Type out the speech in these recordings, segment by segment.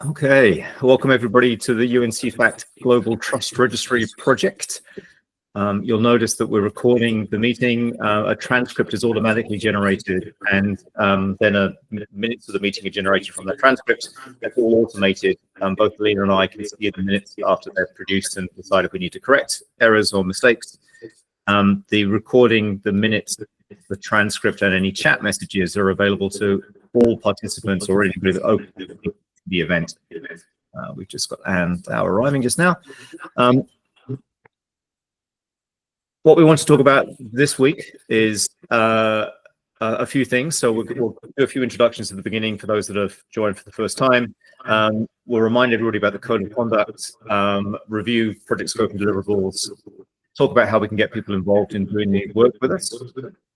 Okay, welcome everybody to the CEFACT Global Trust Registry project. You'll notice that we're recording the meeting. A transcript is automatically generated, and then minutes of the meeting are generated from the transcript. They're all automated. Both Lena and I can see the minutes after they're produced and decide if we need to correct errors or mistakes. The recording, the minutes, the transcript, and any chat messages are available to all participants or anybody that opened the event. We've just got Anne Dow arriving just now. What we want to talk about this week is a few things. So we'll do a few introductions at the beginning for those that have joined for the first time. We'll remind everybody about the code of conduct, review project scope and deliverables, talk about how we can get people involved in doing the work with us,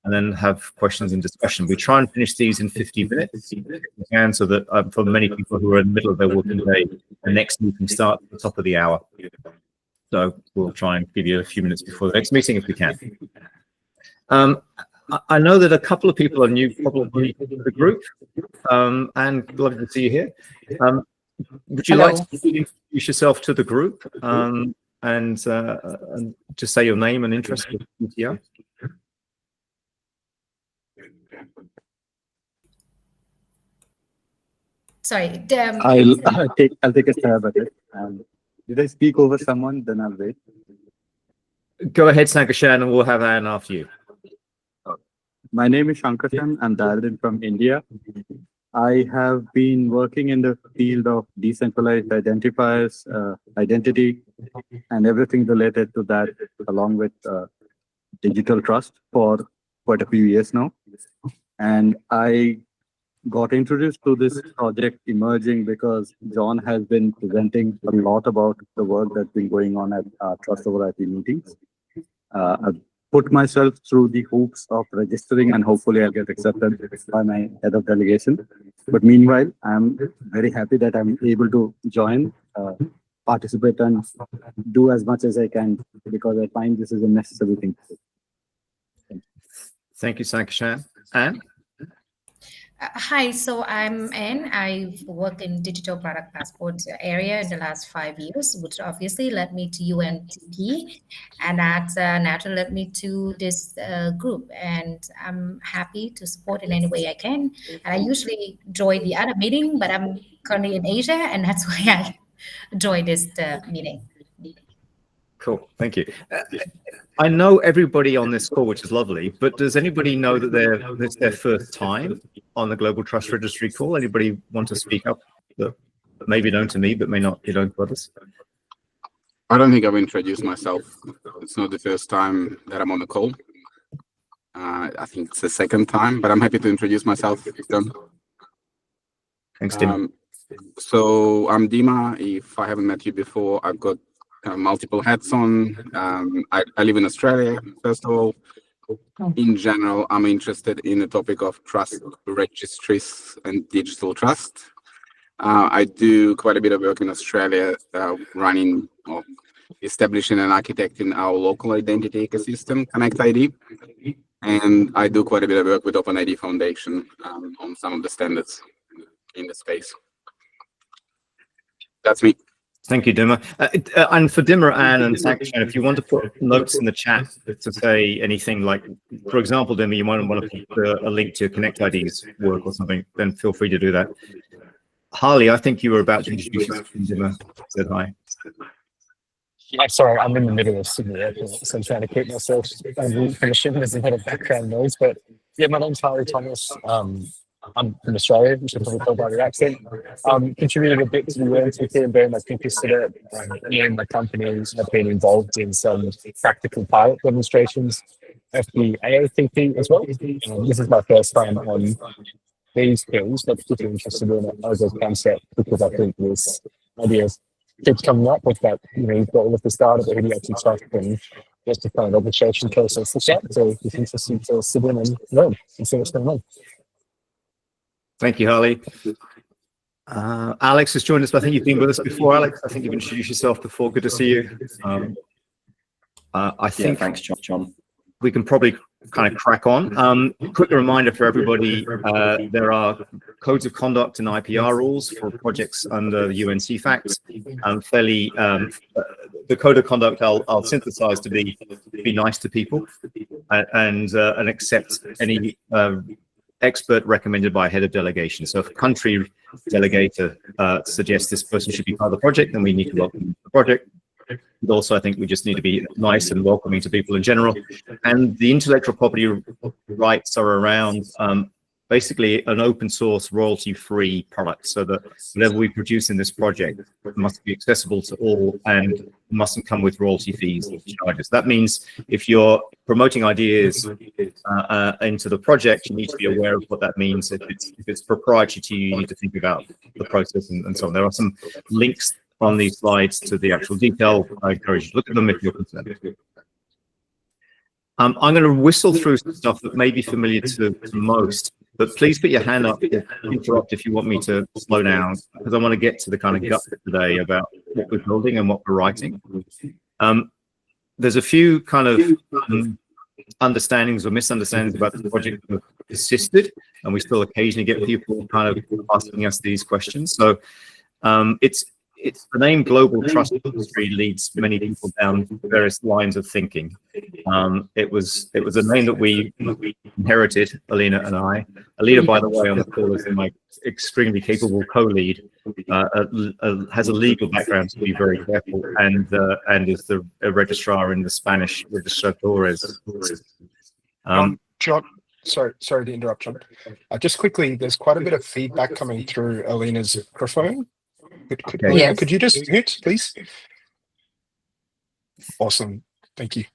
and then have questions and discussion. We try and finish these in 50 minutes if we can, so that for many people who are in the middle of their working day, the next meeting starts at the top of the hour. So we'll try and give you a few minutes before the next meeting if we can. I know that a couple of people are new probably to the group, and lovely to see you here. Would you like to introduce yourself to the group and just say your name and interest with UTR? Sorry. I'll take a stab at it. Did I speak over someone? Then I'll wait. Go ahead, Sankashan, and we'll have Anne after you. My name is Shankarshan. I'm dialed in from India. I have been working in the field of decentralized identifiers, identity, and everything related to that, along with digital trust for quite a few years now. And I got introduced to this project emerging because John has been presenting a lot about the work that's been going on at Trust over IP meetings. I've put myself through the hoops of registering, and hopefully I'll get accepted by my head of delegation. But meanwhile, I'm very happy that I'm able to join, participate, and do as much as I can, because I find this is a necessary thing. Thank you, Sankashan. Anne? Hi, so I'm Anne. I've worked in digital product passport area in the last 5 years, which obviously led me to UNTP, and that naturally led me to this group. And I'm happy to support in any way I can. And I usually join the other meeting, but I'm currently in Asia, and that's why I joined this meeting. Cool, thank you. I know everybody on this call, which is lovely, but does anybody know that it's their first time on the Global Trust Registry call? Anybody want to speak up that may be known to me, but may not be known to others? I don't think I've introduced myself. It's not the first time that I'm on the call. I think it's the second time, but I'm happy to introduce myself. Thanks, Dima. So I'm Dima. If I haven't met you before, I've got multiple hats on. I live in Australia, first of all. In general, I'm interested in the topic of trust registries and digital trust. I do quite a bit of work in Australia, running or establishing and architecting our local identity ecosystem, Connect ID. And I do quite a bit of work with OpenID Foundation on some of the standards in the space. That's me. Thank you, Dima. And for Dima, Anne, and Sankashan, if you want to put notes in the chat to say anything like, for example, Dima, you might want to put a link to Connect ID's work or something, then feel free to do that. Harley, I think you were about to introduce yourself. Dima said hi. Yeah, sorry, I'm in the middle of Sydney Airport, so I'm trying to keep myself finishing. There's a lot of background noise, but yeah, my name's Harley Thomas. I'm from Australia, which you probably tell by the accent. Contributed a bit to the UNTP and very much interested in it. Me and my companies have been involved in some practical pilot demonstrations of the AEST as well. This is my first time on these things, but particularly interested in it as a concept because I think this idea keeps coming up with that, you've got all of the data that really actually trust and just the kind of registration process. So it's interesting to sit in and learn and see what's going on. Thank you, Harley. Alex has joined us, but I think you've been with us before, Alex. I think you've introduced yourself before. Good to see you. I think thanks, John. We can probably kind of crack on. Quick reminder for everybody, there are codes of conduct and IPR rules for projects under the UN CEFACT. The code of conduct I'll synthesize to be nice to people and accept any expert recommended by a head of delegation. So if a country delegator suggests this person should be part of the project, then we need to welcome them to the project. But also, I think we just need to be nice and welcoming to people in general. And the intellectual property rights are around basically an open source royalty-free product, so that whatever we produce in this project must be accessible to all and mustn't come with royalty fees or charges. That means if you're promoting ideas into the project, you need to be aware of what that means. If it's proprietary to you, you need to think about the process and so on. There are some links on these slides to the actual detail. I encourage you to look at them if you're concerned. I'm going to whistle through some stuff that may be familiar to most, but please put your hand up, interrupt if you want me to slow down, because I want to get to the kind of gut today about what we're building and what we're writing. There's a few kind of understandings or misunderstandings about the project that have persisted, and we still occasionally get people kind of asking us these questions. So it's the name Global Trust Registry leads many people down various lines of thinking. It was a name that we inherited, Alina and I. Alina, by the way, on the call is my extremely capable co-lead, has a legal background, to be very careful, and is the registrar in the Spanish Registradores. John, sorry to interrupt, John. Just quickly, there's quite a bit of feedback coming through Alina's microphone. Could you just mute, please? Awesome. Thank you.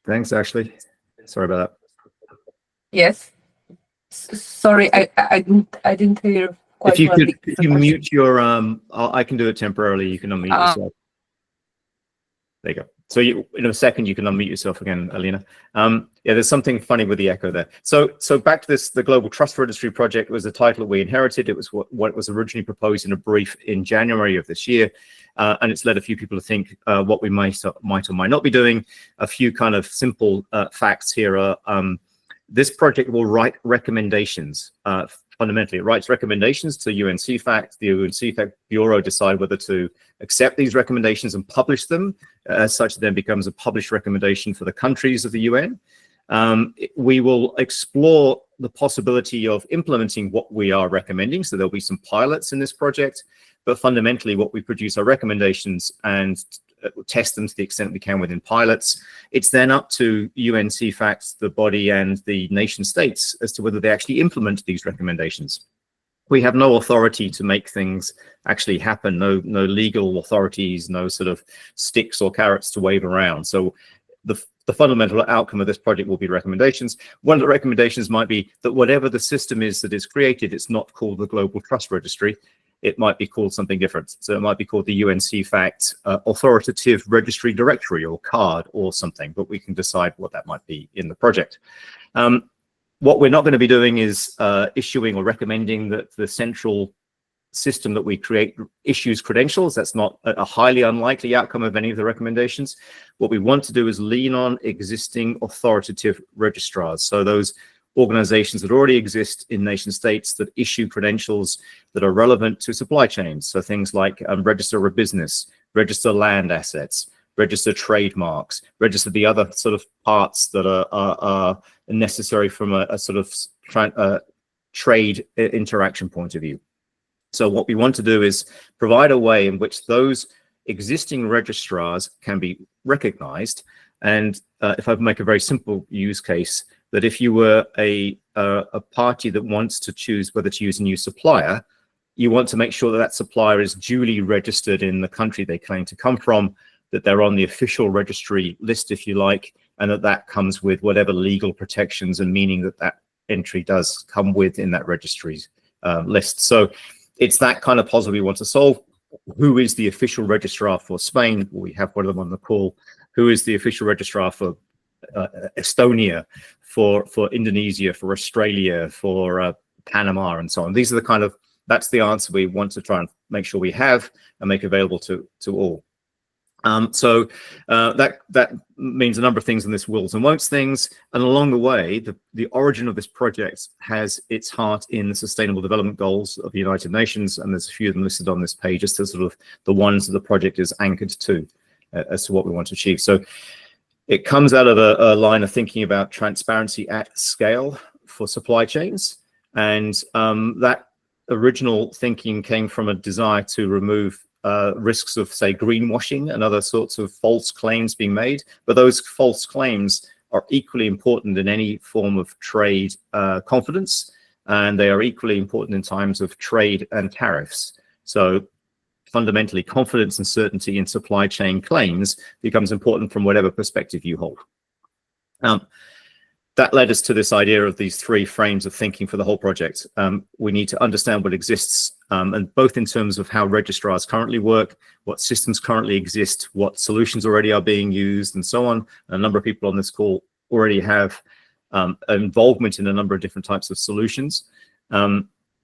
Thanks, Ashley. Sorry about that. Yes. Sorry, I didn't hear quite if you well. Could, if you mute your I can do it temporarily. You can unmute yourself. There you go. So in a second you can unmute yourself again, Alina. Yeah, there's something funny with the echo there. So back to this, the Global Trust Registry project was the title that we inherited. It was what was originally proposed in a brief in January of this year, and it's led a few people to think what we might or might not be doing. A few kind of simple facts here are this project will write recommendations. Fundamentally, it writes recommendations to UN CEFACT. The UN CEFACT Bureau decide whether to accept these recommendations and publish them. As such, it then becomes a published recommendation for the countries of the UN. We will explore the possibility of implementing what we are recommending. So there'll be some pilots in this project, but fundamentally what we produce are recommendations and test them to the extent we can within pilots. It's then up to UN CEFACT, the body, and the nation states as to whether they actually implement these recommendations. We have no authority to make things actually happen, no legal authorities, no sort of sticks or carrots to wave around. So the fundamental outcome of this project will be recommendations. One of the recommendations might be that whatever the system is that is created, it's not called the Global Trust Registry. It might be called something different. So it might be called the UN CEFACT Authoritative Registry Directory or card or something, but we can decide what that might be in the project. What we're not going to be doing is issuing or recommending that the central system that we create issues credentials. That's not a highly unlikely outcome of any of the recommendations. What we want to do is lean on existing authoritative registrars. So those organizations that already exist in nation states that issue credentials that are relevant to supply chains. So things like register a business, register land assets, register trademarks, register the other sort of parts that are necessary from a sort of trade interaction point of view. So what we want to do is provide a way in which those existing registrars can be recognized. And if I make a very simple use case, that if you were a party that wants to choose whether to use a new supplier, you want to make sure that that supplier is duly registered in the country they claim to come from, that they're on the official registry list, if you like, and that comes with whatever legal protections and meaning that that entry does come with in that registry's list. So it's that kind of puzzle we want to solve. Who is the official registrar for Spain? We have one of them on the call. Who is the official registrar for Estonia, for Indonesia, for Australia, for Panama, and so on? These are the kind of, that's the answer we want to try and make sure we have and make available to all. That means a number of things in this wills and won'ts things. And along the way, the origin of this project has its heart in the Sustainable Development Goals of the United Nations. And there's a few of them listed on this page as to sort of the ones that the project is anchored to as to what we want to achieve. So it comes out of a line of thinking about transparency at scale for supply chains. And that original thinking came from a desire to remove risks of, say, greenwashing and other sorts of false claims being made. But those false claims are equally important in any form of trade confidence, and they are equally important in times of trade and tariffs. So fundamentally, confidence and certainty in supply chain claims becomes important from whatever perspective you hold. That led us to this idea of these three frames of thinking for the whole project. We need to understand what exists, and both in terms of how registrars currently work, what systems currently exist, what solutions already are being used, and so on. A number of people on this call already have involvement in a number of different types of solutions.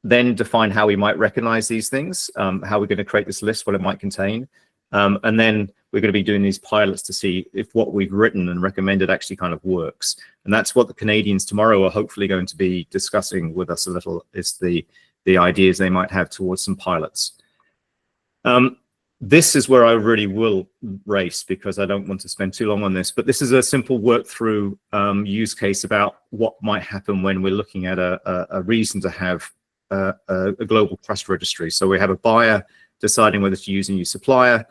Then define how we might recognize these things, how we're going to create this list, what it might contain. And then we're going to be doing these pilots to see if what we've written and recommended actually kind of works. And that's what the Canadians tomorrow are hopefully going to be discussing with us a little, is the ideas they might have towards some pilots. This is where I really will race, because I don't want to spend too long on this, but this is a simple work through use case about what might happen when we're looking at a reason to have a global trust registry. So we have a buyer deciding whether to use a new supplier.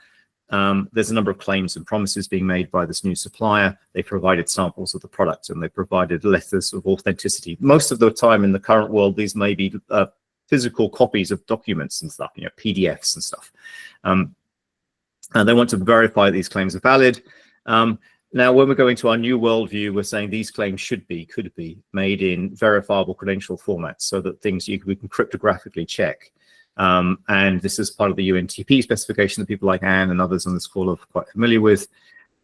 There's a number of claims and promises being made by this new supplier. They provided samples of the product and they provided letters of authenticity. Most of the time in the current world, these may be physical copies of documents and stuff, you know, PDFs and stuff. And they want to verify these claims are valid. Now, when we're going to our new worldview, we're saying these claims could be made in verifiable credential formats, so that things we can cryptographically check. And this is part of the UNTP specification that people like Anne and others on this call are quite familiar with.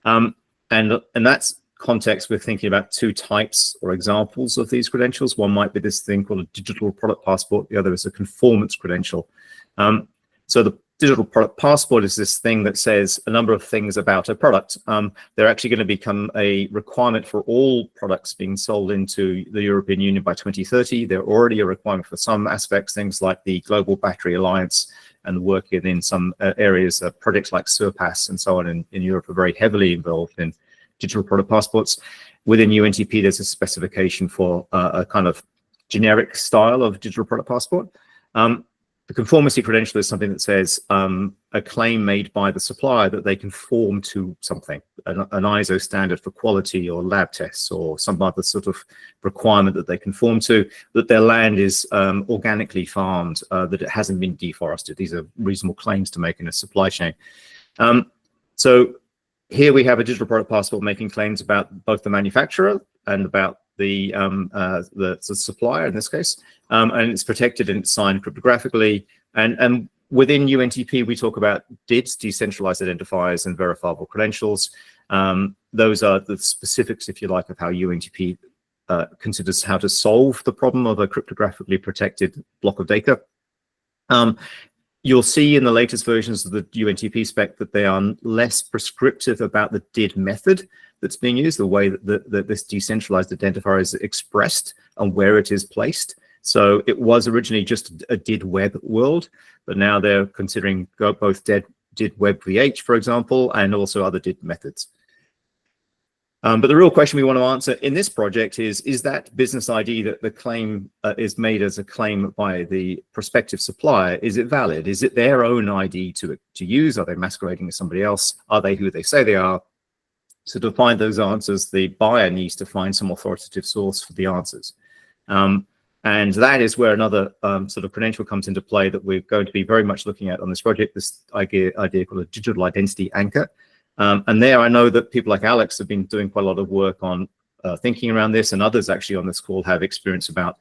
And in that context, we're thinking about two types or examples of these credentials. One might be this thing called a digital product passport. The other is a conformance credential. So the digital product passport is this thing that says a number of things about a product. They're actually going to become a requirement for all products being sold into the European Union by 2030. They're already a requirement for some aspects, things like the Global Battery Alliance and the work in some areas. Projects like CEFACT and so on in Europe are very heavily involved in digital product passports. Within UNTP, there's a specification for a kind of generic style of digital product passport. The conformity credential is something that says a claim made by the supplier that they conform to something, an ISO standard for quality or lab tests or some other sort of requirement that they conform to, that their land is organically farmed, that it hasn't been deforested. These are reasonable claims to make in a supply chain. So here we have a digital product passport making claims about both the manufacturer and about the supplier in this case, and it's protected and it's signed cryptographically. And within UNTP, we talk about DIDs, decentralized identifiers, and verifiable credentials. Those are the specifics, if you like, of how UNTP considers how to solve the problem of a cryptographically protected block of data. You'll see in the latest versions of the UNTP spec that they are less prescriptive about the DID method that's being used, the way that this decentralized identifier is expressed and where it is placed. So it was originally just a DID web world, but now they're considering both DID web VH, for example, and also other DID methods. But the real question we want to answer in this project is that business ID that the claim is made as a claim by the prospective supplier, is it valid? Is it their own ID to use? Are they masquerading as somebody else? Are they who they say they are? So to find those answers, the buyer needs to find some authoritative source for the answers. And that is where another sort of credential comes into play that we're going to be very much looking at on this project, this idea called a digital identity anchor. And there I know that people like Alex have been doing quite a lot of work on thinking around this, and others actually on this call have experience about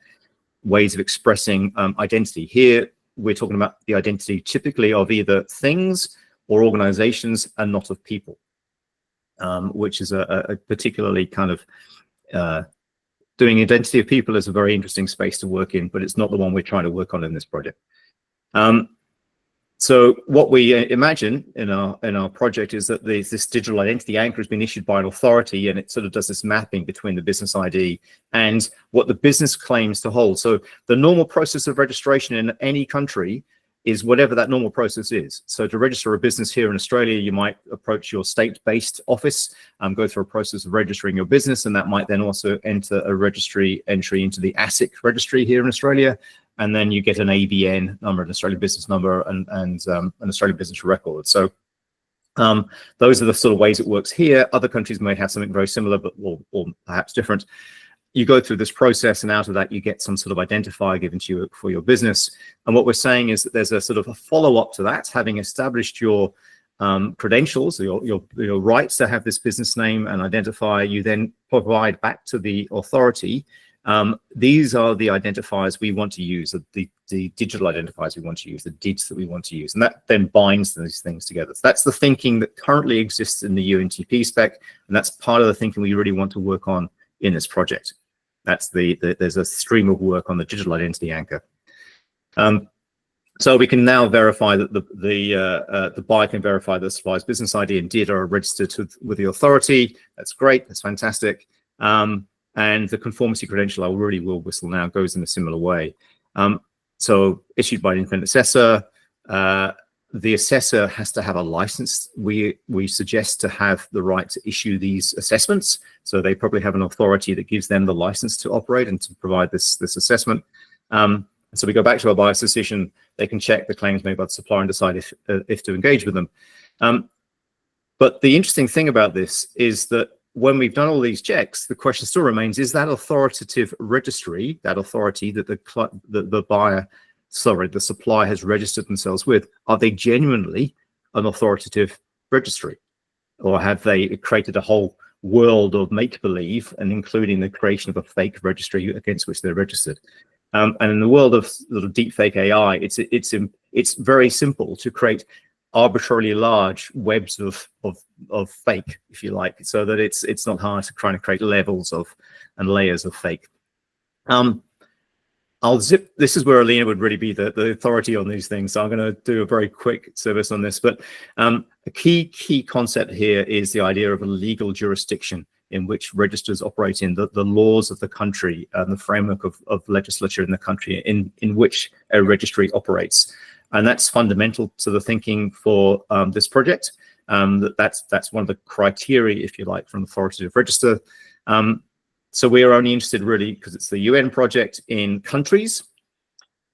ways of expressing identity. Here, we're talking about the identity typically of either things or organizations and not of people, which is a particularly kind of doing identity of people is a very interesting space to work in, but it's not the one we're trying to work on in this project. So what we imagine in our project is that this digital identity anchor has been issued by an authority, and it sort of does this mapping between the business ID and what the business claims to hold. So the normal process of registration in any country is whatever that normal process is. So to register a business here in Australia, you might approach your state-based office, go through a process of registering your business, and that might then also enter a registry entry into the ASIC registry here in Australia. And then you get an ABN number, an Australian business number, and an Australian business record. So those are the sort of ways it works here. Other countries may have something very similar, but or perhaps different. You go through this process, and out of that, you get some sort of identifier given to you for your business. And what we're saying is that there's a sort of a follow-up to that. Having established your credentials, your rights to have this business name and identifier, you then provide back to the authority. These are the identifiers we want to use, the digital identifiers we want to use, the DIDs that we want to use, and that then binds these things together. So that's the thinking that currently exists in the UNTP spec, and that's part of the thinking we really want to work on in this project. That's there's a stream of work on the digital identity anchor. So we can now verify that the buyer can verify the supplier's business ID and DID are registered with the authority. That's great. That's fantastic. And the conformity credential, I really will whistle now, goes in a similar way. So issued by an independent assessor. The assessor has to have a license. We suggest to have the right to issue these assessments. So they probably have an authority that gives them the license to operate and to provide this assessment. So we go back to our buyer's decision. They can check the claims made by the supplier and decide if to engage with them. But the interesting thing about this is that when we've done all these checks, the question still remains, is that authoritative registry, that authority that the supplier has registered themselves with, are they genuinely an authoritative registry? Or have they created a whole world of make-believe, and including the creation of a fake registry against which they're registered? And in the world of sort of deepfake AI, it's very simple to create arbitrarily large webs of fake, if you like, so that it's not hard to try to create levels of and layers of fake. This is where Alina would really be the authority on these things. So I'm going to do a very quick service on this. But a key concept here is the idea of a legal jurisdiction in which registers operate in, the laws of the country and the framework of legislature in the country in which a registry operates. And that's fundamental to the thinking for this project. That's one of the criteria, if you like, for an authoritative register. So we are only interested really, because it's the UN project, in countries.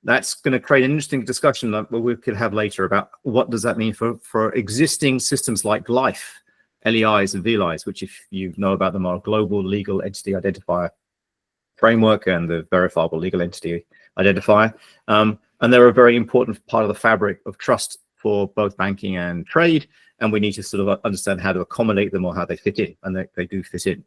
That's going to create an interesting discussion that we could have later about what does that mean for existing systems like LIFE, LEIs and VLIs, which, if you know about them, are Global Legal Entity Identifier Framework and the Verifiable Legal Entity Identifier. And they're a very important part of the fabric of trust for both banking and trade. And we need to sort of understand how to accommodate them or how they fit in, and they do fit in.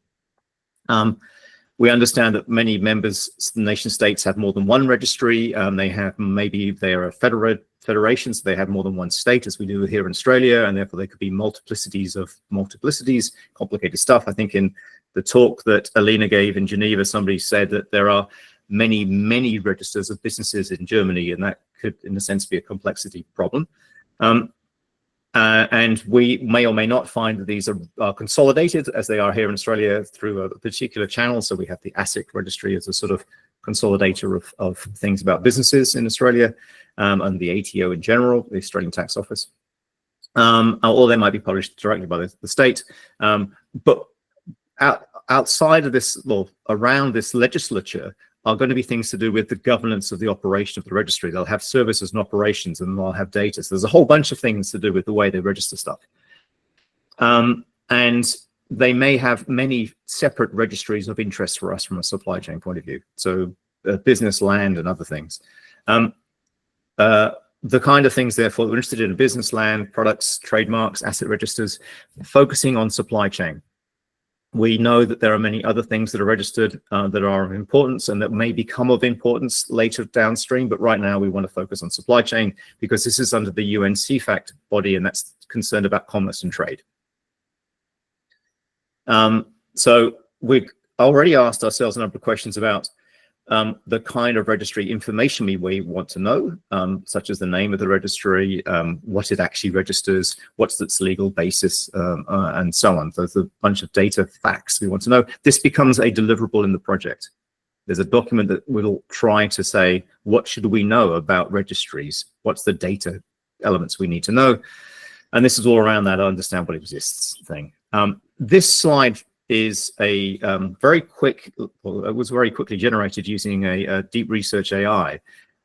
We understand that many nation states have more than one registry. They are a federation, so they have more than one state, as we do here in Australia, and therefore there could be multiplicities, complicated stuff. I think in the talk that Alina gave in Geneva, somebody said that there are many registers of businesses in Germany, and that could, in a sense, be a complexity problem. And we may or may not find that these are consolidated, as they are here in Australia, through a particular channel. So we have the ASIC registry as a sort of consolidator of things about businesses in Australia, and the ATO in general, the Australian Tax Office. Or they might be published directly by the state. But outside of this, well, around this legislature, are going to be things to do with the governance of the operation of the registry. They'll have services and operations, and they'll have data. So there's a whole bunch of things to do with the way they register stuff. And they may have many separate registries of interest for us from a supply chain point of view. So business, land, and other things. The kind of things, therefore, we're interested in: business, land, products, trademarks, asset registers, focusing on supply chain. We know that there are many other things that are registered that are of importance and that may become of importance later downstream. But right now we want to focus on supply chain because this is under the UN CEFACT body, and that's concerned about commerce and trade. So we've already asked ourselves a number of questions about the kind of registry information we want to know, such as the name of the registry, what it actually registers, what's its legal basis, and so on. There's a bunch of data facts we want to know. This becomes a deliverable in the project. There's a document that will try to say, what should we know about registries? What's the data elements we need to know? And this is all around that understand what exists thing. This slide is a very quick, well, it was very quickly generated using a deep research AI,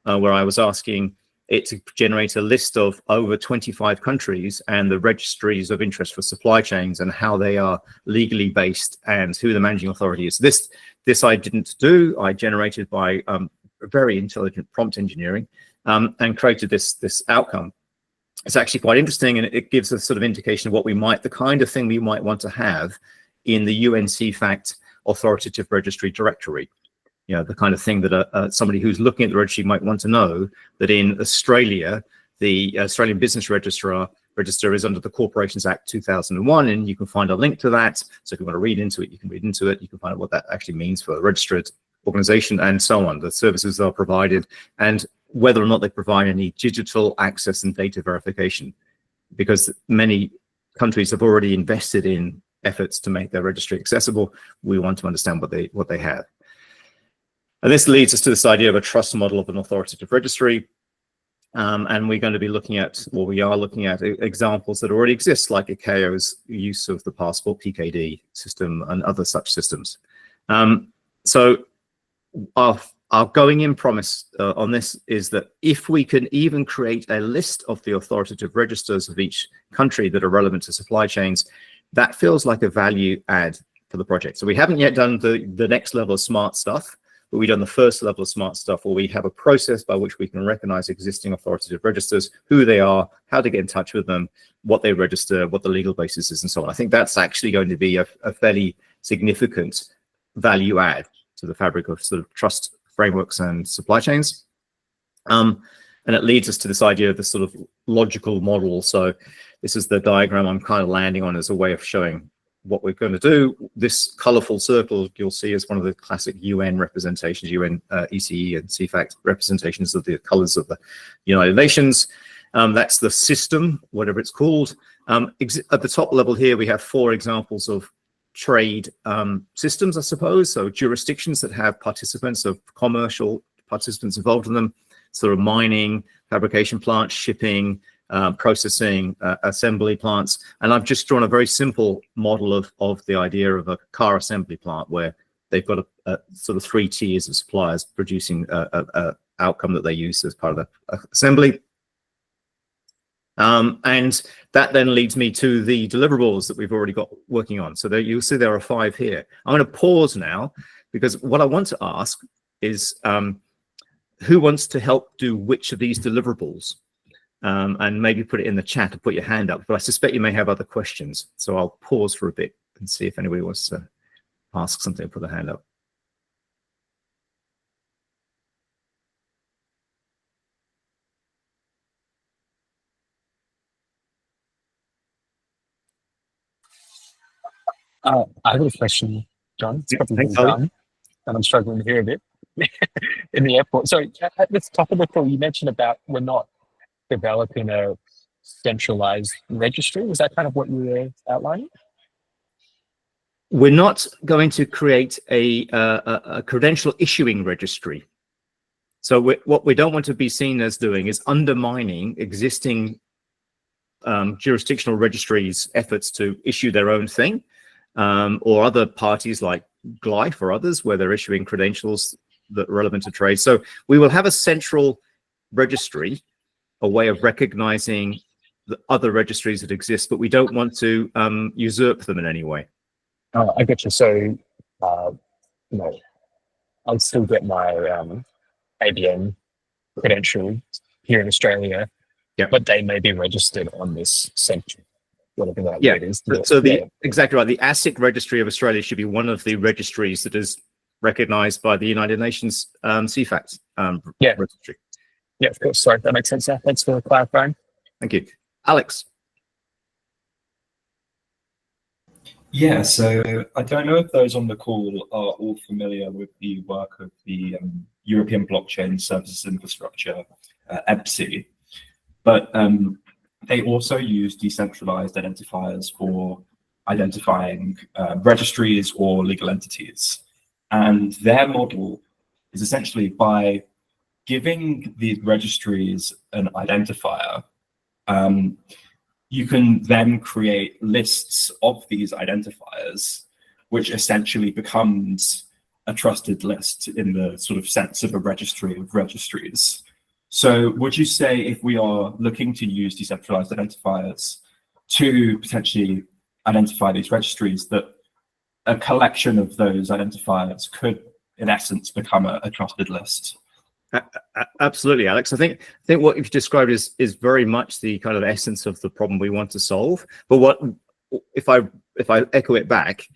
where I was asking it to generate a list of over 25 countries and the registries of interest for supply chains and how they are legally based and who the managing authority is. This I didn't do. I generated by very intelligent prompt engineering and created this outcome. It's actually quite interesting, and it gives a sort of indication of what we might, the kind of thing we might want to have in the CEFACT authoritative registry directory. You know, the kind of thing that somebody who's looking at the registry might want to know, that in Australia, the Australian Business Register is under the Corporations Act 2001, and you can find a link to that. So if you want to read into it, you can read into it. You can find out what that actually means for a registered organization and so on. The services are provided and whether or not they provide any digital access and data verification, because many countries have already invested in efforts to make their registry accessible. We want to understand what they have. And this leads us to this idea of a trust model of an authoritative registry. And we're going to be looking at, or we are looking at examples that already exist, like ICAO's use of the passport PKD system and other such systems. So our going in promise on this is that if we can even create a list of the authoritative registers of each country that are relevant to supply chains, that feels like a value add for the project. So we haven't yet done the next level of smart stuff, but we've done the first level of smart stuff where we have a process by which we can recognize existing authoritative registers, who they are, how to get in touch with them, what they register, what the legal basis is, and so on. I think that's actually going to be a fairly significant value add to the fabric of sort of trust frameworks and supply chains. And it leads us to this idea of this sort of logical model. So this is the diagram I'm kind of landing on as a way of showing what we're going to do. This colorful circle you'll see is one of the classic UN representations, UN ECE and CEFACT representations of the colors of the United Nations. That's the system, whatever it's called. At the top level here, we have 4 examples of trade systems, I suppose. So jurisdictions that have participants, of commercial participants involved in them, sort of mining, fabrication plants, shipping, processing, assembly plants. And I've just drawn a very simple model of the idea of a car assembly plant where they've got a sort of 3 tiers of suppliers producing a outcome that they use as part of the assembly. And that then leads me to the deliverables that we've already got working on. So there, you'll see there are 5 here. I'm going to pause now because what I want to ask is who wants to help do which of these deliverables? And maybe put it in the chat or put your hand up. But I suspect you may have other questions. So I'll pause for a bit and see if anybody wants to ask something, put their hand up. I have a question, John. It's probably done, and I'm struggling to hear a bit in the airport. So at the top of the call, you mentioned about we're not developing a centralized registry. Was that kind of what you were outlining? We're not going to create a credential issuing registry. So what we don't want to be seen as doing is undermining existing jurisdictional registries' efforts to issue their own thing. Or other parties like Glyph or others where they're issuing credentials that are relevant to trade. So we will have a central registry, a way of recognizing the other registries that exist, but we don't want to usurp them in any way. I get you. So, I'll still get my ABN credential here in Australia, but they may be registered on this central. Whatever that word is. So exactly right. The ASIC registry of Australia should be one of the registries that is recognized by the United Nations CEFACT registry. Yeah, of course. Sorry, that makes sense. Yeah, thanks for clarifying. Thank you. Alex. Yeah, so I don't know if those on the call are all familiar with the work of the European Blockchain Services Infrastructure, EBSI, but they also use decentralized identifiers for identifying registries or legal entities. And their model is essentially by giving these registries an identifier, you can then create lists of these identifiers, which essentially becomes a trusted list in the sort of sense of a registry of registries. So would you say if we are looking to use decentralized identifiers to potentially identify these registries, that a collection of those identifiers could, in essence, become a trusted list? Absolutely, Alex. I think what you've described is very much the kind of essence of the problem we want to solve. But what if I echo it back,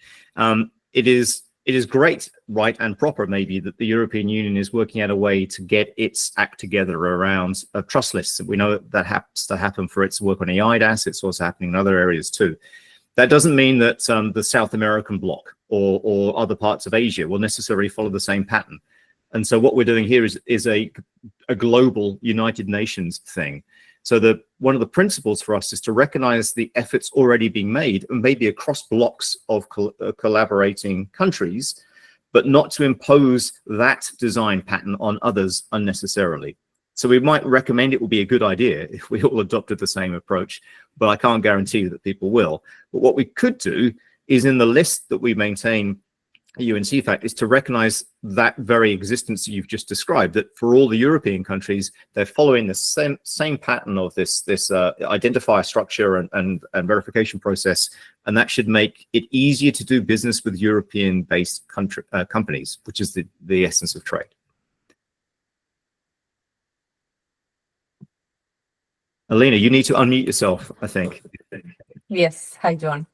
it is great, right, and proper maybe that the European Union is working out a way to get its act together around trust lists. We know that has to happen for its work on EIDAS. It's also happening in other areas too. That doesn't mean that the South American bloc or other parts of Asia will necessarily follow the same pattern. And so what we're doing here is a global United Nations thing. So one of the principles for us is to recognize the efforts already being made, and maybe across blocks of collaborating countries, but not to impose that design pattern on others unnecessarily. So we might recommend it would be a good idea if we all adopted the same approach, but I can't guarantee that people will. But what we could do is, in the list that we maintain CEFACT, is to recognize that very existence that you've just described, that for all the European countries, they're following the same pattern of this identifier structure and verification process, and that should make it easier to do business with European-based companies, which is the essence of trade. Alina, you need to unmute yourself, I think. Yes. Hi, John.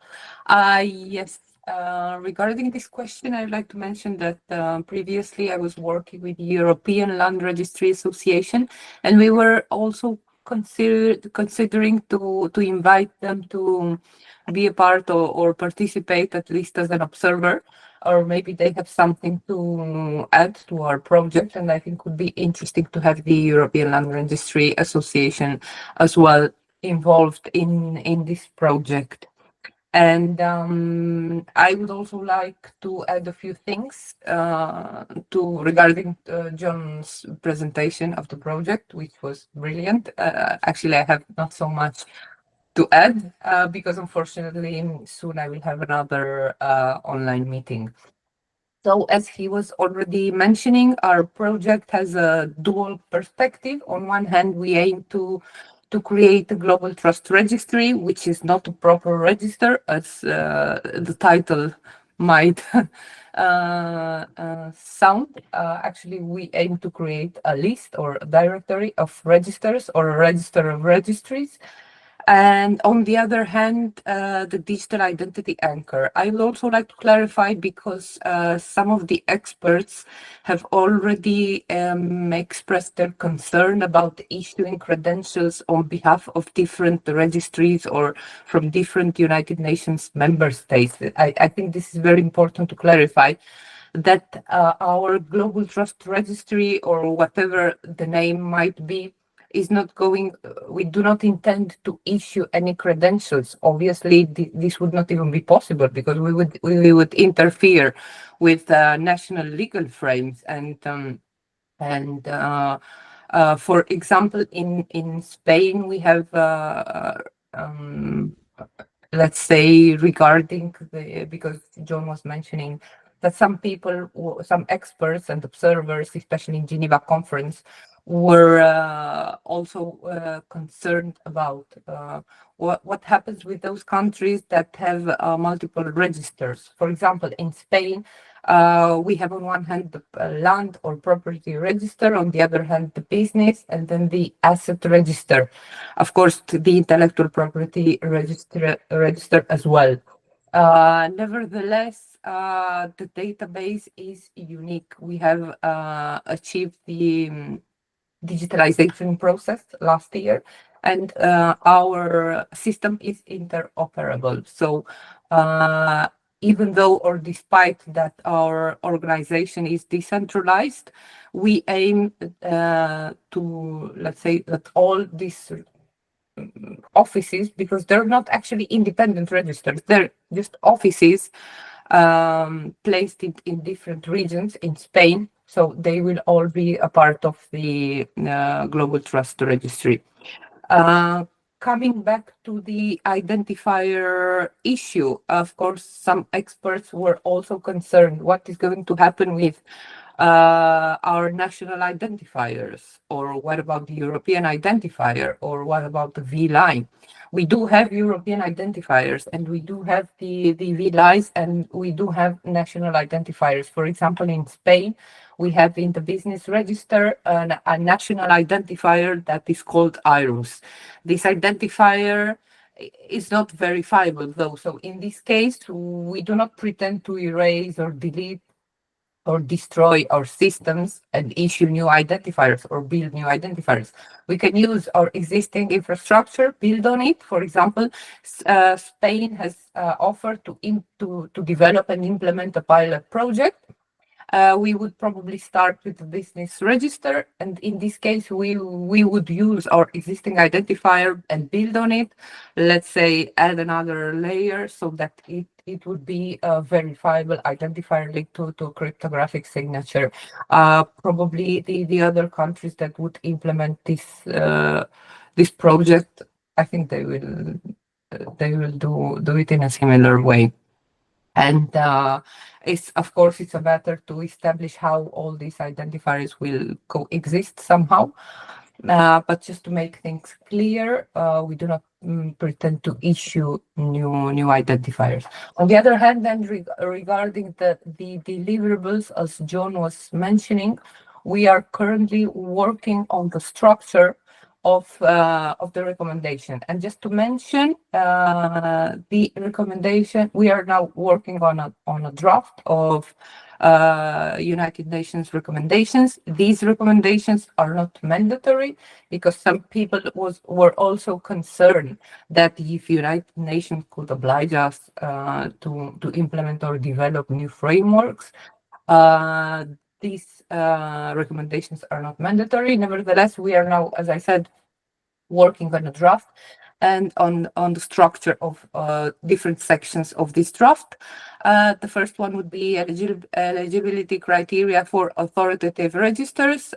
Yes. Regarding this question, I'd like to mention that previously I was working with the European Land Registry Association, and we were also considering to invite them to be a part or participate, at least as an observer, or maybe they have something to add to our project. And I think it would be interesting to have the European Land Registry Association as well involved in this project. And I would also like to add a few things regarding John's presentation of the project, which was brilliant. Actually, I have not so much to add because unfortunately soon I will have another online meeting. So as he was already mentioning, our project has a dual perspective. On one hand, we aim to create a global trust registry, which is not a proper register, as the title might sound. Actually, we aim to create a list or a directory of registers or a register of registries. And on the other hand, the digital identity anchor. I would also like to clarify, because some of the experts have already expressed their concern about issuing credentials on behalf of different registries or from different United Nations member states. I think this is very important to clarify that our global trust registry, or whatever the name might be, is not going, we do not intend to issue any credentials. Obviously, this would not even be possible, because we would interfere with national legal frames. And for example, in Spain, we have, let's say, regarding because John was mentioning that some people, some experts and observers, especially in Geneva conference, were also concerned about what happens with those countries that have multiple registers. For example, in Spain, we have on one hand the land or property register, on the other hand the business, and then the asset register. Of course, the intellectual property register as well. Nevertheless, the database is unique. We have achieved the digitalization process last year, and our system is interoperable. So Even though or despite that our organization is decentralized, we aim to, let's say, that all these offices, because they're not actually independent registers, they're just offices placed in different regions in Spain. So they will all be a part of the Global Trust Registry. Coming back to the identifier issue, of course, some experts were also concerned what is going to happen with our national identifiers, or what about the European identifier, or what about the V-line? We do have European identifiers, and we do have the V-lines, and we do have national identifiers. For example, in Spain, we have in the business register a national identifier that is called IRUS. This identifier is not verifiable, though. So in this case, we do not pretend to erase or delete or destroy our systems and issue new identifiers or build new identifiers. We can use our existing infrastructure, build on it. For example, Spain has offered to develop and implement a pilot project. We would probably start with the business register, and in this case, we would use our existing identifier and build on it. Let's say add another layer so that it would be a verifiable identifier linked to cryptographic signature. Probably the other countries that would implement this project, I think they will do it in a similar way. And of course, it's a matter to establish how all these identifiers will coexist somehow. But just to make things clear, we do not pretend to issue new identifiers. On the other hand, then regarding the deliverables, as John was mentioning, we are currently working on the structure of the recommendation. And just to mention the recommendation, we are now working on a draft of United Nations recommendations. These recommendations are not mandatory, because some people were also concerned that if United Nations could oblige us to implement or develop new frameworks, these recommendations are not mandatory. Nevertheless, we are now, as I said, working on a draft and on the structure of different sections of this draft. The first one would be eligibility criteria for authoritative registers.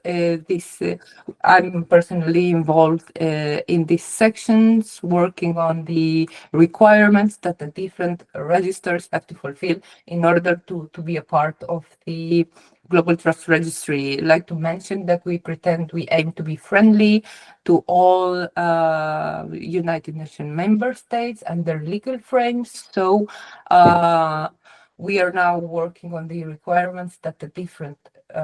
I'm personally involved in these sections, working on the requirements that the different registers have to fulfill in order to be a part of the Global Trust Registry. I'd like to mention that we aim to be friendly to all United Nations member states and their legal frames. So we are now working on the requirements that the different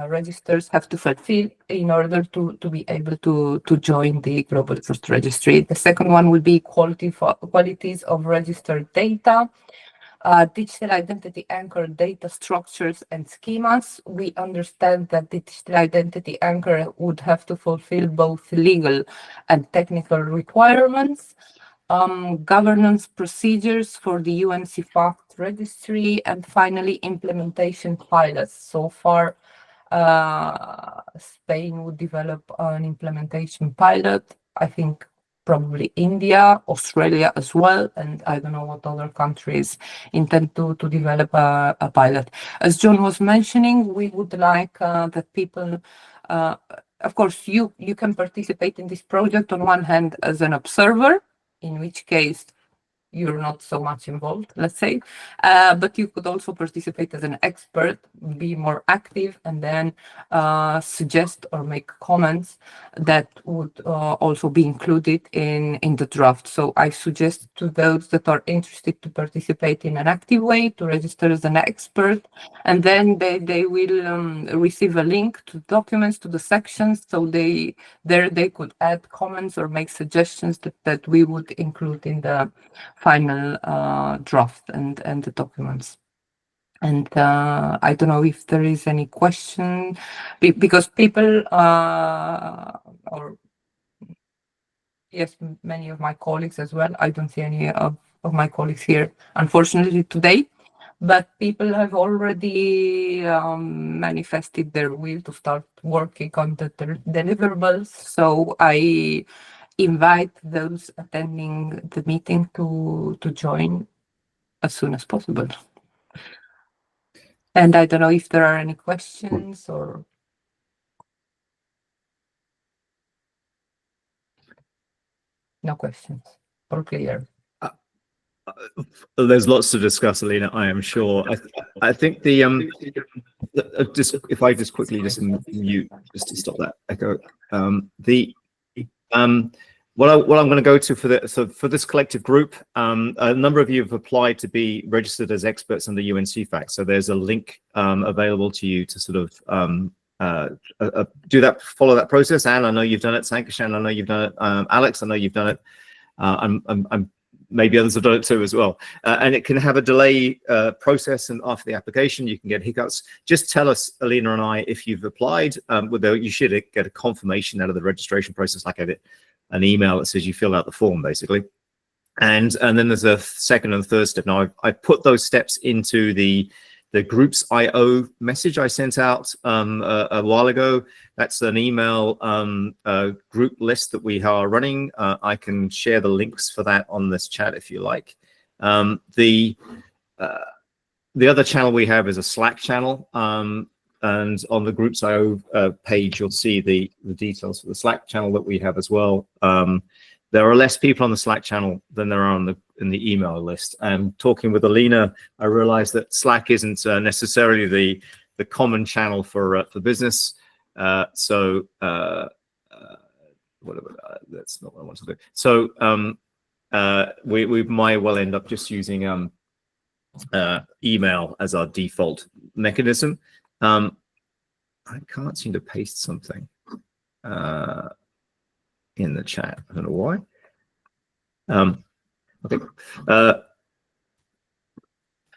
registers have to fulfill in order to be able to join the Global Trust Registry. The second one will be qualities of registered data. Digital identity anchor data structures and schemas. We understand that the digital identity anchor would have to fulfill both legal and technical requirements. Governance procedures for the UN CEFACT registry, and finally implementation pilots. So far, Spain would develop an implementation pilot. I think probably India, Australia as well, and I don't know what other countries intend to develop a pilot. As John was mentioning, we would like that people, of course, you can participate in this project on one hand as an observer, in which case you're not so much involved, let's say, but you could also participate as an expert, be more active, and then suggest or make comments that would also be included in the draft. So I suggest to those that are interested to participate in an active way to register as an expert, and then they will receive a link to documents, to the sections, so they could add comments or make suggestions that we would include in the final draft and the documents. And I don't know if there is any question, because people or yes, many of my colleagues as well, I don't see any of of my colleagues here, unfortunately, today. But people have already manifested their will to start working on the deliverables. So I invite those attending the meeting to join as soon as possible. And I don't know if there are any questions or... No questions. All clear. There's lots to discuss, Alina, I am sure. I think the just if I just quickly just mute just to stop that echo. What I'm going to go to for this collective group, a number of you have applied to be registered as experts under CEFACT. So there's a link available to you to sort of do that, follow that process. Anne, I know you've done it. Sankashan, I know you've done it. Alex, I know you've done it. I'm maybe others have done it too as well. And it can have a delay process, and after the application, you can get hiccups. Just tell us, Alina and I, if you've applied. You should get a confirmation out of the registration process, like an email that says you fill out the form, basically. And then there's a second and third step. Now, I put those steps into the groups IO message I sent out a while ago. That's an email group list that we are running. I can share the links for that on this chat if you like. The other channel we have is a Slack channel. And on the groups IO page, you'll see the details for the Slack channel that we have as well. There are less people on the Slack channel than there are in the email list. And talking with Alina, I realized that Slack isn't necessarily the common channel for business. That's not what I want to do. So we might well end up just using email as our default mechanism. I can't seem to paste something in the chat. I don't know why. Okay.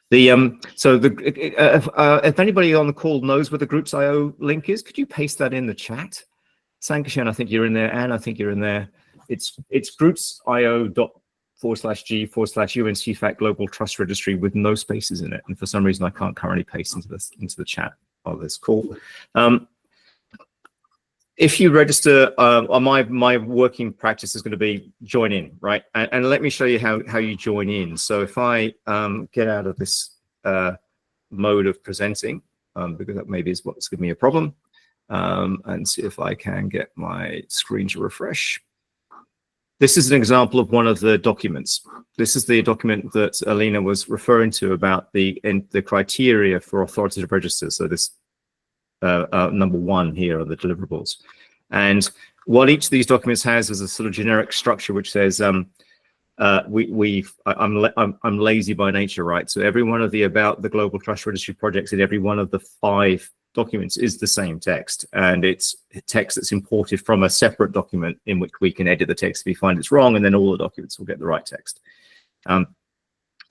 If anybody on the call knows where the Groups IO link is, could you paste that in the chat? Sankashan, I think you're in there. Anne, I think you're in there. It's groupsio.g/UNCFACT Global Trust Registry with no spaces in it. And for some reason, I can't currently paste into the chat of this call. If you register, my working practice is going to be join in, right? And let me show you how you join in. So if I get out of this mode of presenting, because that maybe is what's giving me a problem, and see if I can get my screen to refresh. This is an example of one of the documents. This is the document that Alina was referring to about the criteria for authoritative registers. So this number one here are the deliverables. And what each of these documents has is a sort of generic structure which says, I'm lazy by nature, right? So every one of the about the Global Trust Registry projects in every one of the 5 documents is the same text, and it's text that's imported from a separate document in which we can edit the text if we find it's wrong, and then all the documents will get the right text.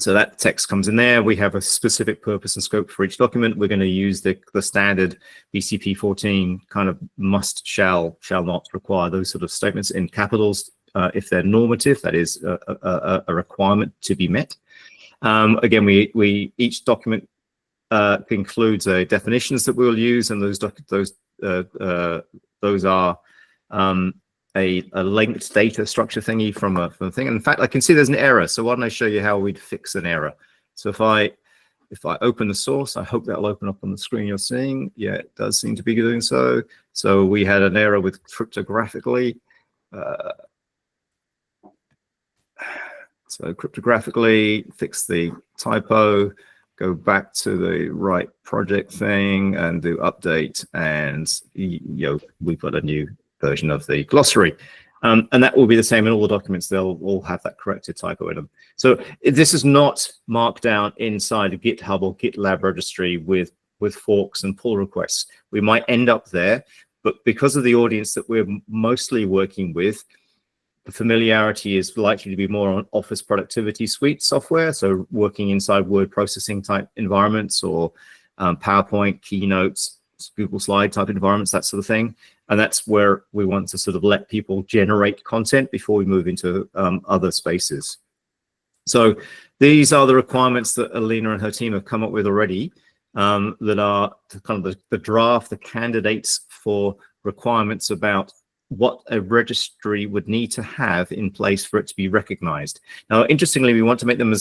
So that text comes in there. We have a specific purpose and scope for each document. We're going to use the standard BCP 14 kind of must, shall not require those sort of statements in capitals if they're normative, that is a requirement to be met. Again, each document includes definitions that we'll use, and those are a linked data structure thingy from a thing. And in fact, I can see there's an error. So why don't I show you how we'd fix an error? So if I open the source, I hope that'll open up on the screen you're seeing. Yeah, it does seem to be doing so. So we had an error with cryptographically. So cryptographically, fix the typo, go back to the right project thing and do update, and we've got a new version of the glossary. And that will be the same in all the documents. They'll all have that corrected typo in them. So this is not marked down inside a GitHub or GitLab registry with forks and pull requests. We might end up there, but because of the audience that we're mostly working with, the familiarity is likely to be more on Office Productivity Suite software, so working inside word processing type environments or PowerPoint, Keynotes, Google Slide type environments, that sort of thing. And that's where we want to sort of let people generate content before we move into other spaces. So these are the requirements that Alina and her team have come up with already, that are kind of the draft, the candidates for requirements about what a registry would need to have in place for it to be recognized. Now, interestingly, we want to make them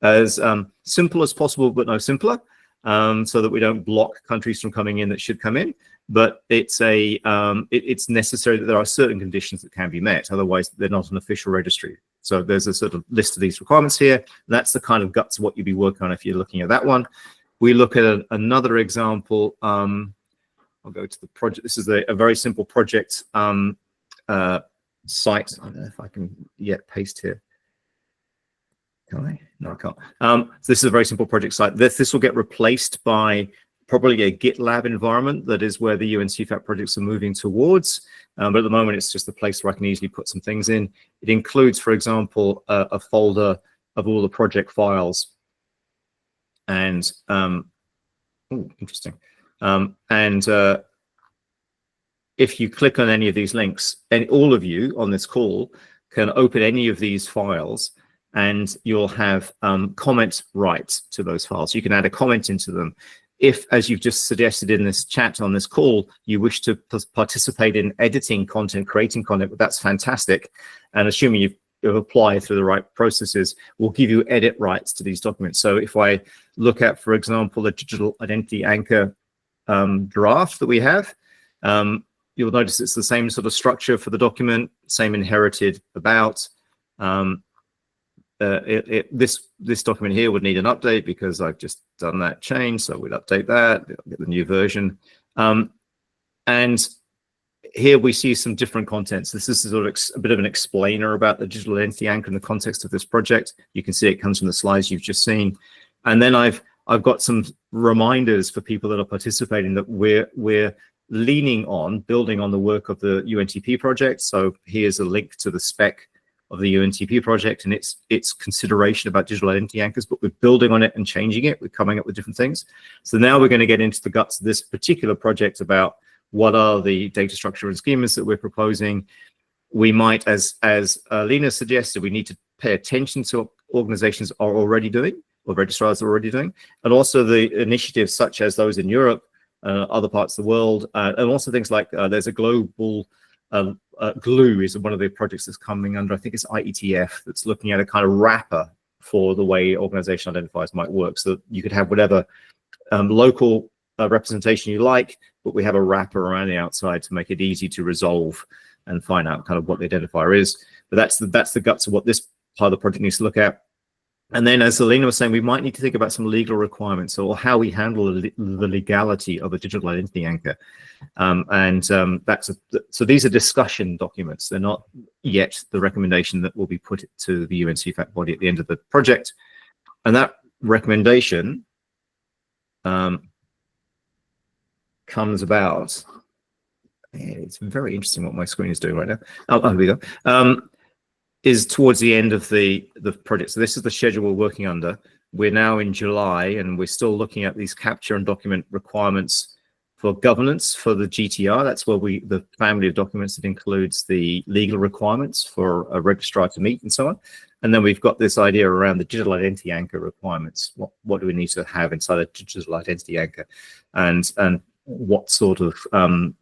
as simple as possible, but no simpler, so that we don't block countries from coming in that should come in. But it's it's necessary that there are certain conditions that can be met. Otherwise, they're not an official registry. So there's a sort of list of these requirements here. That's the kind of guts of what you'd be working on if you're looking at that one. We look at another example. I'll go to the project. This is a very simple project site. I don't know if I can yet paste here. Can I? No, I can't. So this is a very simple project site. This will get replaced by probably a GitLab environment. That is where the CEFACT projects are moving towards. But at the moment, it's just a place where I can easily put some things in. It includes, for example, a folder of all the project files. And, interesting. If you click on any of these links, and all of you on this call can open any of these files, and you'll have comment rights to those files. You can add a comment into them. If, as you've just suggested in this chat on this call, you wish to participate in editing content, creating content, that's fantastic. And assuming you've applied through the right processes, we'll give you edit rights to these documents. So if I look at, for example, the digital identity anchor draft that we have, you'll notice it's the same sort of structure for the document, same inherited about. This document here would need an update because I've just done that change, so we'd update that, get the new version. And here we see some different contents. This is sort of a bit of an explainer about the digital identity anchor in the context of this project. You can see it comes from the slides you've just seen. And then I've got some reminders for people that are participating that we're leaning on, building on the work of the UNTP project. So here's a link to the spec of the UNTP project and its consideration about digital identity anchors, but we're building on it and changing it. We're coming up with different things. So now we're going to get into the guts of this particular project about what are the data structure and schemas that we're proposing. We might, as Lena suggested, we need to pay attention to what organizations are already doing, or registrars are already doing, and also the initiatives such as those in Europe, other parts of the world, and also things like there's a global GLUE is one of the projects that's coming under, I think it's IETF, that's looking at a kind of wrapper for the way organization identifiers might work. So that you could have whatever local representation you like, but we have a wrapper around the outside to make it easy to resolve and find out kind of what the identifier is. But that's the guts of what this part of the project needs to look at. And then, as Alina was saying, we might need to think about some legal requirements or how we handle the legality of a digital identity anchor. So these are discussion documents. They're not yet the recommendation that will be put to the CEFACT body at the end of the project. And that recommendation comes about. It's very interesting what my screen is doing right now. Oh, here we go. Is towards the end of the project. So this is the schedule we're working under. We're now in July and we're still looking at these capture and document requirements for governance for the GTR. That's where the family of documents that includes the legal requirements for a registrar to meet and so on. And then we've got this idea around the digital identity anchor requirements. What do we need to have inside a digital identity anchor, and what sort of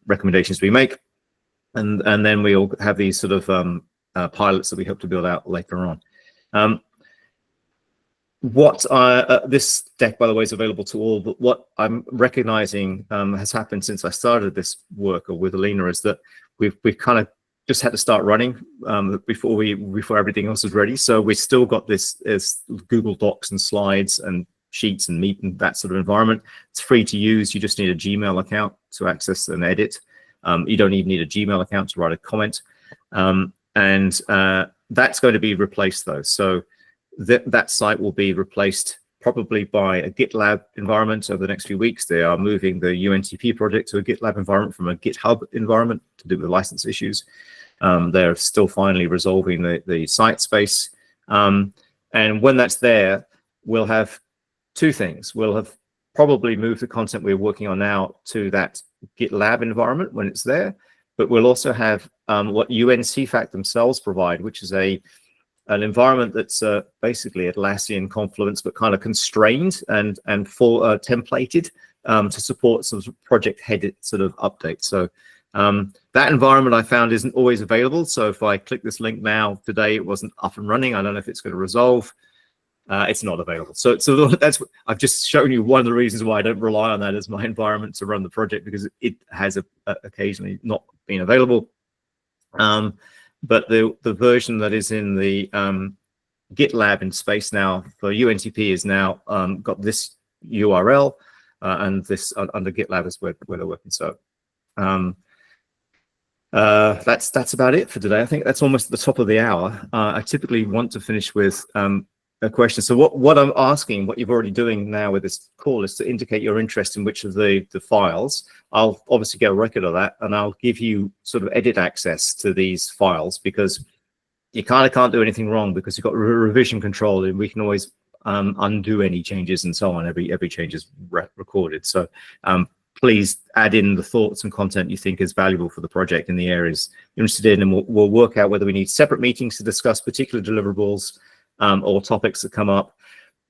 recommendations we make. And then we all have these sort of pilots that we hope to build out later on. This deck, by the way, is available to all, but what I'm recognizing has happened since I started this work with Alina is that we've kind of just had to start running before everything else is ready. So we still got this as Google Docs and slides and sheets and Meet and that sort of environment. It's free to use. You just need a Gmail account to access and edit. You don't even need a Gmail account to write a comment. And that's going to be replaced though. So that site will be replaced probably by a GitLab environment over the next few weeks. They are moving the UNTP project to a GitLab environment from a GitHub environment to do with license issues. They're still finally resolving the site space. And when that's there, we'll have two things. We'll have probably moved the content we're working on now to that GitLab environment when it's there. But we'll also have what CEFACT themselves provide, which is a an environment that's basically Atlassian Confluence, but kind of constrained and full templated to support sort of project-headed sort of updates. So that environment I found isn't always available. So if I click this link now, today it wasn't up and running. I don't know if it's going to resolve. It's not available. So that's I've just shown you one of the reasons why I don't rely on that as my environment to run the project, because it has occasionally not been available. But the version that is in the GitLab in space now for UNTP is now got this URL and this under GitLab is where they're working. So that's about it for today. I think that's almost at the top of the hour. I typically want to finish with a question. So what I'm asking, what you're already doing now with this call, is to indicate your interest in which of the files. I'll obviously get a record of that, and I'll give you sort of edit access to these files, because you kind of can't do anything wrong because you've got revision control, and we can always undo any changes and so on. Every change is recorded. So please add in the thoughts and content you think is valuable for the project in the areas you're interested in, and we'll work out whether we need separate meetings to discuss particular deliverables or topics that come up.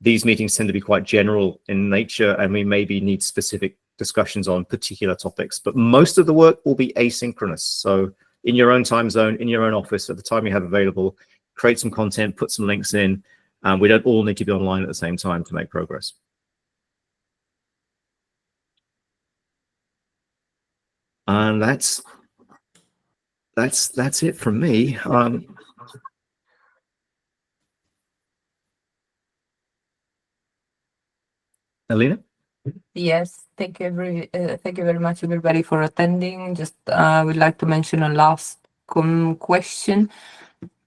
These meetings tend to be quite general in nature, and we maybe need specific discussions on particular topics, but most of the work will be asynchronous. So in your own time zone, in your own office, at the time you have available, create some content, put some links in. We don't all need to be online at the same time to make progress. And that's it from me. Alina? Yes, thank you very much, everybody, for attending. Just would like to mention a last question.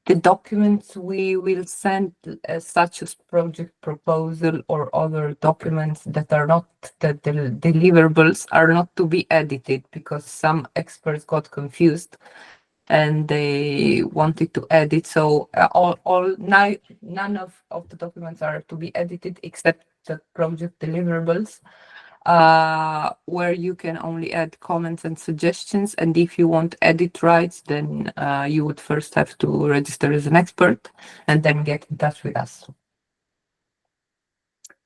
The documents we will send, such as project proposal or other documents that are not the deliverables, are not to be edited, because some experts got confused and they wanted to edit. So none of the documents are to be edited except the project deliverables, where you can only add comments and suggestions. And if you want edit rights, then you would first have to register as an expert and then get in touch with us.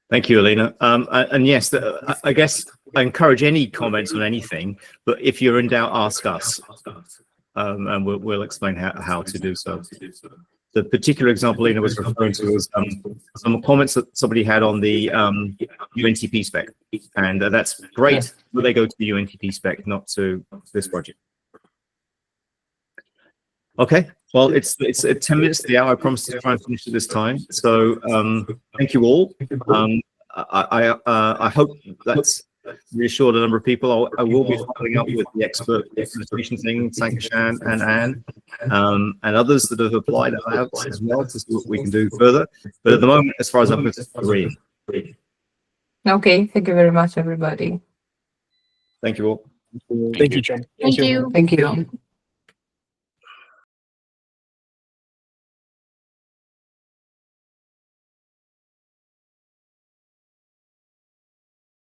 Thank you, Alina. And yes, I guess I encourage any comments on anything, but if you're in doubt, ask us, and we'll explain how to do so. The particular example Alina was referring to was some comments that somebody had on the UNTP spec, and that's great, but they go to the UNTP spec, not to this project. Okay, well, it's 10 minutes to the hour. I promised to try and finish at this time. So thank you all. I hope that's reassured a number of people. I will be following up with the expert implementation thing, Sankashan and Anne, and others that have applied out as well, to see what we can do further. But at the moment, as far as I'm concerned, Okay, thank you very much, everybody. thank you all. Thank you, John. Thank you. Thank you.